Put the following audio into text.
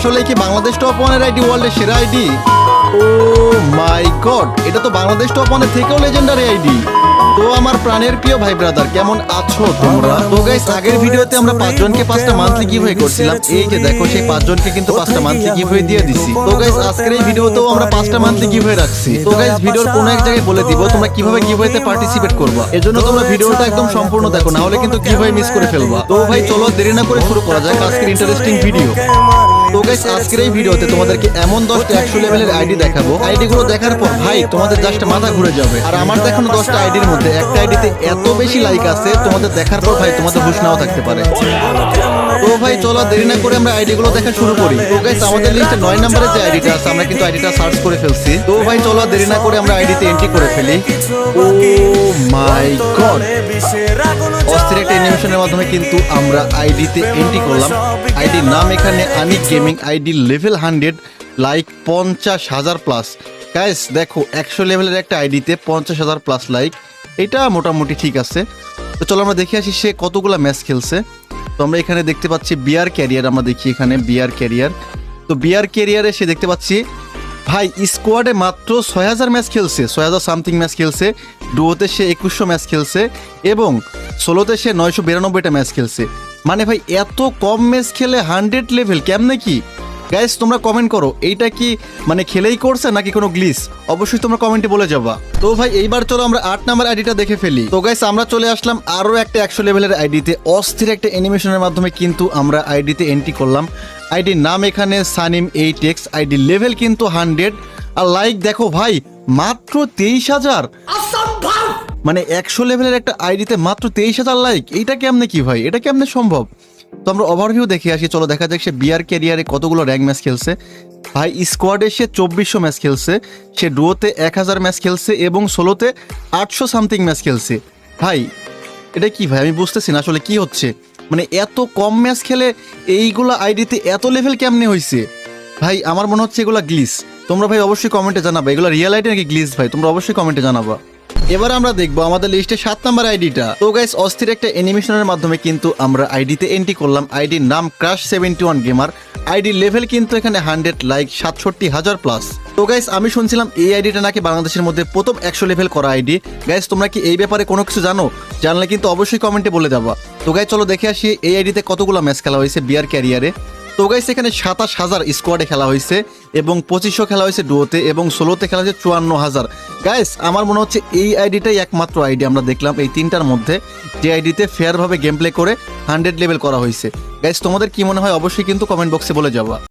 আসলে কি বাংলাদেশ টপ ওয়ানের আইডি ওয়ার্ল্ডের সেরা আইডি? ও মাই গড, এটা তো বাংলাদেশ টপ ওয়ানের থেকেও লেজেন্ডারি আইডি। তো আমার প্রাণের প্রিয় ভাই ব্রাদার, কেমন আছো তোমরা? তো গাইস, আগের ভিডিওতে আমরা 5 জনকে 5টা মান্থলি গিভওয়ে করছিলাম। এই যে দেখো, সেই 5 জনকে কিন্তু 5টা মান্থলি গিভওয়ে দিয়ে দিছি। তো গাইস, আজকের এই ভিডিওতেও আমরা 5টা মান্থলি গিভওয়ে রাখছি। তো গাইস, ভিডিওর কোন এক জায়গায় বলে দিব তোমরা কিভাবে গিভওয়েতে পার্টিসিপেট করবা। এজন্য তোমরা ভিডিওটা একদম সম্পূর্ণ দেখো, না হলে কিন্তু গিভওয়ে মিস করে ফেলবা। তো ভাই চলো দেরি না করে শুরু করা যাক আজকের ইন্টারেস্টিং ভিডিও। তো গাইস, আজকের এই ভিডিওতে তোমাদেরকে এমন 10টা 100 লেভেলের আইডি দেখাবো। আইডি গুলো দেখার পর ভাই তোমাদের জাস্ট মাথা ঘুরে যাবে। আর আমার দেখানো 10টা আইডির মধ্যে একটা আইডিতে এত বেশি লাইক আছে, তোমাদের দেখার পর ভাই তোমাদের হুঁশ নাও থাকতে পারে। তো ভাই চলো দেরি না করে আমরা আইডি গুলো দেখা শুরু করি। তো গাইস, আমাদের লিস্টে 9 নম্বরের যে আইডিটা আছে, আমরা কিন্তু আইডিটা সার্চ করে ফেলছি। তো ভাই চলো দেরি না করে আমরা আইডিতে এন্ট্রি করে ফেলি। ও মাই গড, অস্থির একটা অ্যানিমেশনের মাধ্যমে কিন্তু আমরা আইডিতে এন্ট্রি করলাম। আইডির নাম এখানে Anik gaming, ID level 100, like 50,000 plus. Guys দেখো, 100 লেভেলের একটা আইডিতে 50,000 প্লাস লাইক, এটা মোটামুটি ঠিক আছে। তো চলো আমরা দেখে আসি সে কতগুলা ম্যাচ খেলছে। তো আমরা এখানে দেখতে পাচ্ছি বিআর ক্যারিয়ার, আমরা দেখি এখানে বিআর ক্যারিয়ার। তো বিআর ক্যারিয়ারে সে দেখতে পাচ্ছি ভাই স্কোয়াডে মাত্র 6,000 ম্যাচ খেলছে, 6,000 সামথিং ম্যাচ খেলছে। ডুয়োতে সে 2100 ম্যাচ খেলছে এবং সোলোতে সে 992টা ম্যাচ খেলছে। মানে ভাই এত কম ম্যাচ খেলে 100 লেভেল কেমনে কি? গাইস তোমরা কমেন্ট করো, এইটা কি মানে খেলেই করছে নাকি কোনো গ্লিচ? অবশ্যই তোমরা কমেন্টে বলে যাবা। তো ভাই এইবার চলো আমরা 8 নাম্বার আইডিটা দেখে ফেলি। তো গাইস, আমরা চলে আসলাম আরো একটা 100 লেভেলের আইডিতে। অস্থির একটা অ্যানিমেশনের মাধ্যমে কিন্তু আমরা আইডিতে এন্ট্রি করলাম। আইডির নাম এখানে সানিম 8x, আইডি লেভেল কিন্তু 100। আর লাইক দেখো ভাই, মাত্র 23,000। মানে 100 লেভেলের একটা আইডিতে মাত্র 23,000 লাইক, এইটা কেমনে কি ভাই? এটা কেমনে সম্ভব? তো আমরা ওভারভিউ দেখে আসি। চলো দেখা যাক সে বিআর ক্যারিয়ারে কতগুলো র্যাঙ্ক ম্যাচ খেলছে। ভাই স্কোয়াডে সে 2400 ম্যাচ খেলছে, সে ডুয়োতে 1000 ম্যাচ খেলছে এবং সোলোতে 800 সামথিং ম্যাচ খেলছে। ভাই এটা কি ভাই? আমি বুঝতেছি না আসলে কি হচ্ছে। মানে এত কম ম্যাচ খেলে এইগুলা আইডিতে এত লেভেল কেমনে হয়েছে ভাই? আমার মনে হচ্ছে এগুলা গ্লিচ। তোমরা ভাই অবশ্যই কমেন্টে জানাবা এগুলো রিয়েল আইডি নাকি গ্লিচ। ভাই তোমরা অবশ্যই কমেন্টে জানাবা। এবার আমরা দেখবো আমাদের লিস্টে 7 নাম্বার আইডিটা। তো গাইস, অস্থির একটা অ্যানিমেশনের মাধ্যমে কিন্তু আমরা আইডিতে এন্ট্রি করলাম। আইডির নাম ক্রাশ 71 গেমার, আইডি লেভেল কিন্তু এখানে 100, লাইক 67,000 প্লাস। তো গাইস, আমি শুনছিলাম এই আইডিটা নাকি বাংলাদেশের মধ্যে প্রথম 100 লেভেল করা আইডি। গাইস তোমরা কি এই ব্যাপারে কোনো কিছু জানো? জানলে কিন্তু অবশ্যই কমেন্টে বলে যাবা। তো গাইস চলো দেখে আসি এই আইডিতে কতগুলো ম্যাচ খেলা হয়েছে বিআর ক্যারিয়ারে। তো গাইস, এখানে 27,000 স্কোয়াডে খেলা হয়েছে এবং 2500 খেলা হয়েছে ডুয়োতে এবং সোলোতে খেলা হয়েছে 54,000। গাইস আমার মনে হচ্ছে এই আইডিটাই একমাত্র আইডি আমরা দেখলাম এই 3টার মধ্যে যে আইডিতে ফেয়ারভাবে গেম প্লে করে 100 লেভেল করা হয়েছে। গাইস তোমাদের কি মনে হয়? অবশ্যই কিন্তু কমেন্ট বক্সে বলে যাবা।